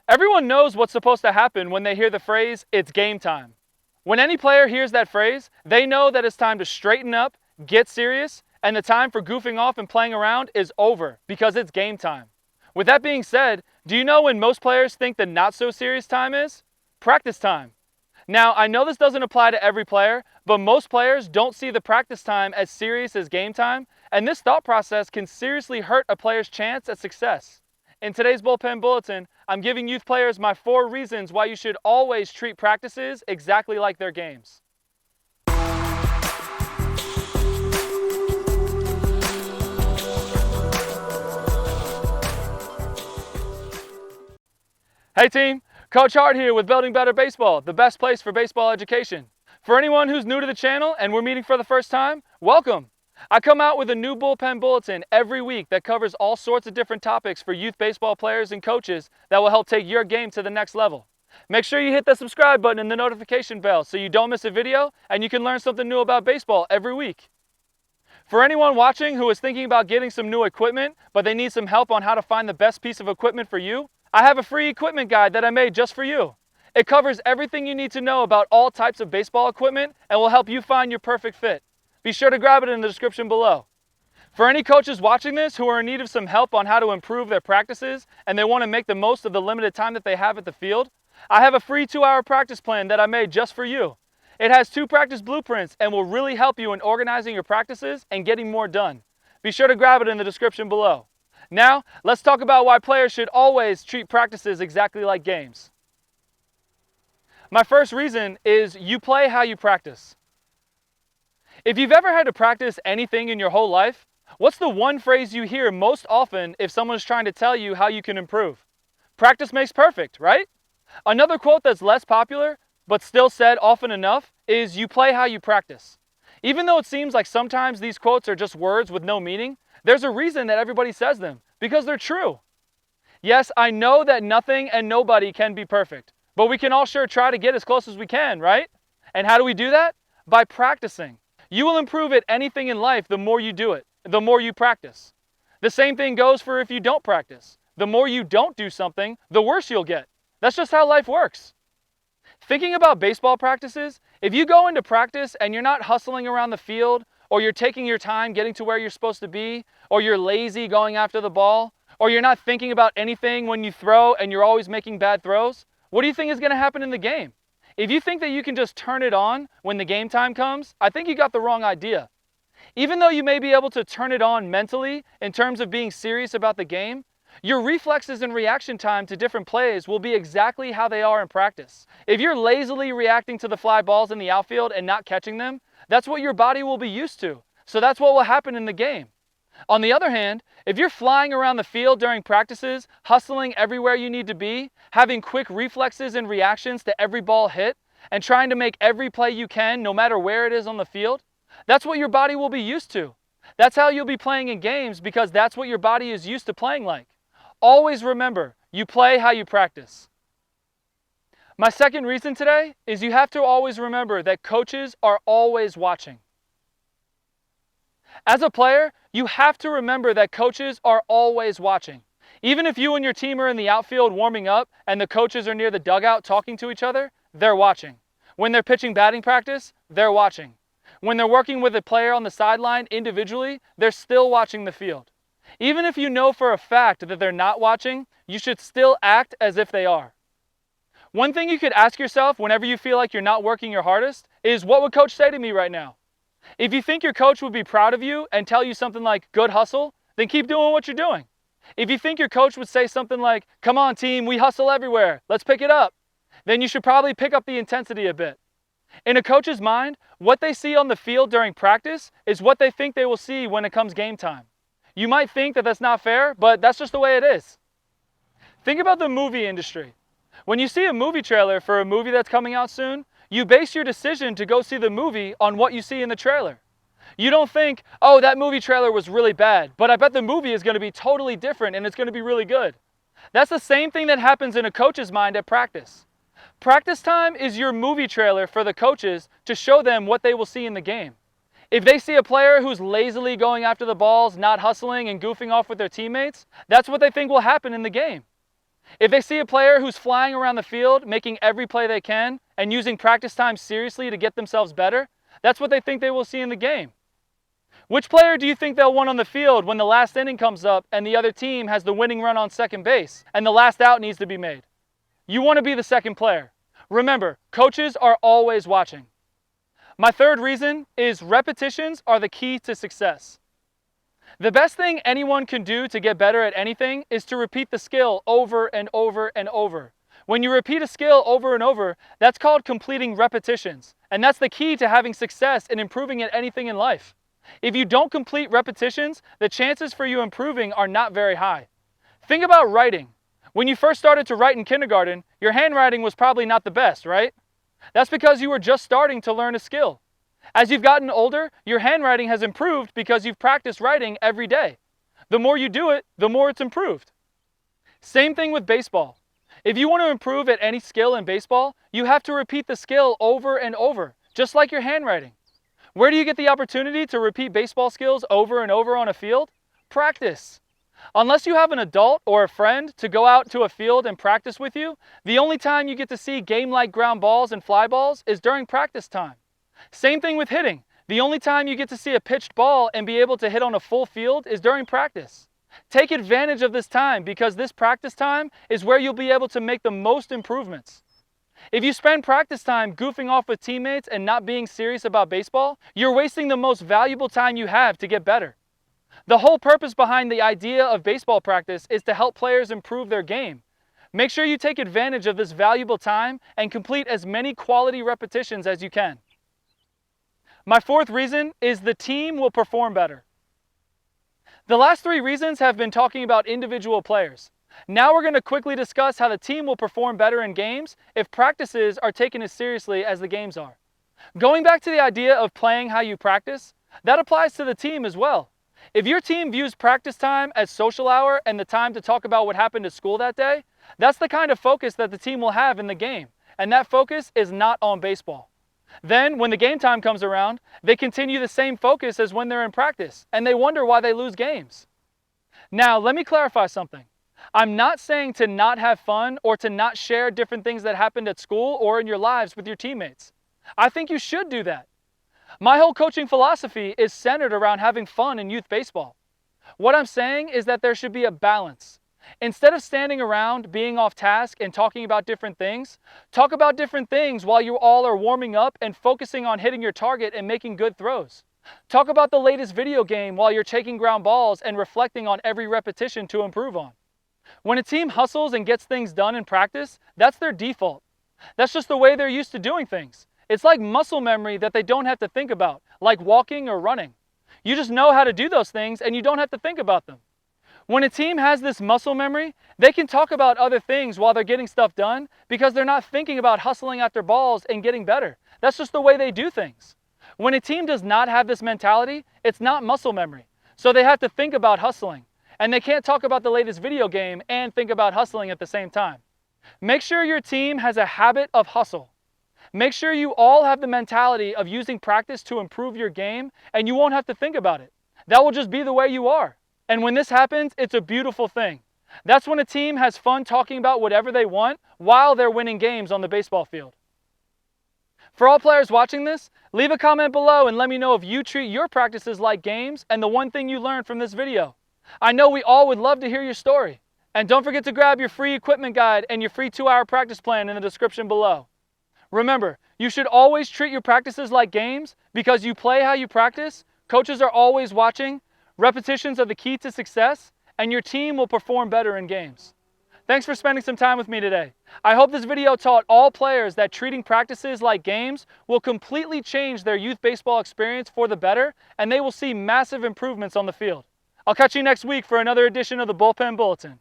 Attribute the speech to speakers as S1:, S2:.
S1: Everyone knows what's supposed to happen when they hear the phrase, "it's game time." When any player hears that phrase, they know that it's time to straighten up, get serious, and the time for goofing off and playing around is over because it's game time. With that being said, do you know when most players think the not so serious time is? Practice time. Now, I know this doesn't apply to every player, but most players don't see the practice time as serious as game time, and this thought process can seriously hurt a player's chance at success. In today's Bullpen Bulletin, I'm giving youth players my 4 reasons why you should always treat practices exactly like their games. Hey team, Coach Hart here with Building Better Baseball, the best place for baseball education. For anyone who's new to the channel and we're meeting for the first time, welcome. I come out with a new Bullpen Bulletin every week that covers all sorts of different topics for youth baseball players and coaches that will help take your game to the next level. Make sure you hit the subscribe button and the notification bell so you don't miss a video and you can learn something new about baseball every week. For anyone watching who is thinking about getting some new equipment, but they need some help on how to find the best piece of equipment for you, I have a free equipment guide that I made just for you. It covers everything you need to know about all types of baseball equipment and will help you find your perfect fit. Be sure to grab it in the description below. For any coaches watching this who are in need of some help on how to improve their practices and they want to make the most of the limited time that they have at the field, I have a free 2-hour practice plan that I made just for you. It has 2 practice blueprints and will really help you in organizing your practices and getting more done. Be sure to grab it in the description below. Now, let's talk about why players should always treat practices exactly like games. My first reason is you play how you practice. If you've ever had to practice anything in your whole life, what's the one phrase you hear most often if someone's trying to tell you how you can improve? Practice makes perfect, right? Another quote that's less popular, but still said often enough, is you play how you practice. Even though it seems like sometimes these quotes are just words with no meaning, there's a reason that everybody says them, because they're true. Yes, I know that nothing and nobody can be perfect, but we can all sure try to get as close as we can, right? And how do we do that? By practicing. You will improve at anything in life the more you do it, the more you practice. The same thing goes for if you don't practice. The more you don't do something, the worse you'll get. That's just how life works. Thinking about baseball practices, if you go into practice and you're not hustling around the field, or you're taking your time getting to where you're supposed to be, or you're lazy going after the ball, or you're not thinking about anything when you throw and you're always making bad throws, what do you think is going to happen in the game? If you think that you can just turn it on when the game time comes, I think you got the wrong idea. Even though you may be able to turn it on mentally in terms of being serious about the game, your reflexes and reaction time to different plays will be exactly how they are in practice. If you're lazily reacting to the fly balls in the outfield and not catching them, that's what your body will be used to. So that's what will happen in the game. On the other hand, if you're flying around the field during practices, hustling everywhere you need to be, having quick reflexes and reactions to every ball hit, and trying to make every play you can no matter where it is on the field, that's what your body will be used to. That's how you'll be playing in games because that's what your body is used to playing like. Always remember, you play how you practice. My second reason today is you have to always remember that coaches are always watching. As a player, you have to remember that coaches are always watching. Even if you and your team are in the outfield warming up and the coaches are near the dugout talking to each other, they're watching. When they're pitching batting practice, they're watching. When they're working with a player on the sideline individually, they're still watching the field. Even if you know for a fact that they're not watching, you should still act as if they are. One thing you could ask yourself whenever you feel like you're not working your hardest is, what would coach say to me right now? If you think your coach would be proud of you and tell you something like, good hustle, then keep doing what you're doing. If you think your coach would say something like, come on team, we hustle everywhere, let's pick it up, then you should probably pick up the intensity a bit. In a coach's mind, what they see on the field during practice is what they think they will see when it comes game time. You might think that that's not fair, but that's just the way it is. Think about the movie industry. When you see a movie trailer for a movie that's coming out soon, you base your decision to go see the movie on what you see in the trailer. You don't think, oh, that movie trailer was really bad, but I bet the movie is going to be totally different and it's going to be really good. That's the same thing that happens in a coach's mind at practice. Practice time is your movie trailer for the coaches to show them what they will see in the game. If they see a player who's lazily going after the balls, not hustling and goofing off with their teammates, that's what they think will happen in the game. If they see a player who's flying around the field, making every play they can, and using practice time seriously to get themselves better, that's what they think they will see in the game. Which player do you think they'll want on the field when the last inning comes up and the other team has the winning run on second base and the last out needs to be made? You want to be the second player. Remember, coaches are always watching. My third reason is repetitions are the key to success. The best thing anyone can do to get better at anything is to repeat the skill over and over and over. When you repeat a skill over and over, that's called completing repetitions. And that's the key to having success and improving at anything in life. If you don't complete repetitions, the chances for you improving are not very high. Think about writing. When you first started to write in kindergarten, your handwriting was probably not the best, right? That's because you were just starting to learn a skill. As you've gotten older, your handwriting has improved because you've practiced writing every day. The more you do it, the more it's improved. Same thing with baseball. If you want to improve at any skill in baseball, you have to repeat the skill over and over, just like your handwriting. Where do you get the opportunity to repeat baseball skills over and over on a field? Practice. Unless you have an adult or a friend to go out to a field and practice with you, the only time you get to see game-like ground balls and fly balls is during practice time. Same thing with hitting. The only time you get to see a pitched ball and be able to hit on a full field is during practice. Take advantage of this time because this practice time is where you'll be able to make the most improvements. If you spend practice time goofing off with teammates and not being serious about baseball, you're wasting the most valuable time you have to get better. The whole purpose behind the idea of baseball practice is to help players improve their game. Make sure you take advantage of this valuable time and complete as many quality repetitions as you can. My fourth reason is the team will perform better. The last three reasons have been talking about individual players. Now we're going to quickly discuss how the team will perform better in games if practices are taken as seriously as the games are. Going back to the idea of playing how you practice, that applies to the team as well. If your team views practice time as social hour and the time to talk about what happened at school that day, that's the kind of focus that the team will have in the game, and that focus is not on baseball. Then, when the game time comes around, they continue the same focus as when they're in practice, and they wonder why they lose games. Now, let me clarify something. I'm not saying to not have fun or to not share different things that happened at school or in your lives with your teammates. I think you should do that. My whole coaching philosophy is centered around having fun in youth baseball. What I'm saying is that there should be a balance. Instead of standing around, being off task, and talking about different things, talk about different things while you all are warming up and focusing on hitting your target and making good throws. Talk about the latest video game while you're taking ground balls and reflecting on every repetition to improve on. When a team hustles and gets things done in practice, that's their default. That's just the way they're used to doing things. It's like muscle memory that they don't have to think about, like walking or running. You just know how to do those things and you don't have to think about them. When a team has this muscle memory, they can talk about other things while they're getting stuff done because they're not thinking about hustling after balls and getting better. That's just the way they do things. When a team does not have this mentality, it's not muscle memory. So they have to think about hustling. And they can't talk about the latest video game and think about hustling at the same time. Make sure your team has a habit of hustle. Make sure you all have the mentality of using practice to improve your game, and you won't have to think about it. That will just be the way you are. And when this happens, it's a beautiful thing. That's when a team has fun talking about whatever they want while they're winning games on the baseball field. For all players watching this, leave a comment below and let me know if you treat your practices like games and the one thing you learned from this video. I know we all would love to hear your story. And don't forget to grab your free equipment guide and your free 2-hour practice plan in the description below. Remember, you should always treat your practices like games because you play how you practice, coaches are always watching, repetitions are the key to success, and your team will perform better in games. Thanks for spending some time with me today. I hope this video taught all players that treating practices like games will completely change their youth baseball experience for the better, and they will see massive improvements on the field. I'll catch you next week for another edition of the Bullpen Bulletin.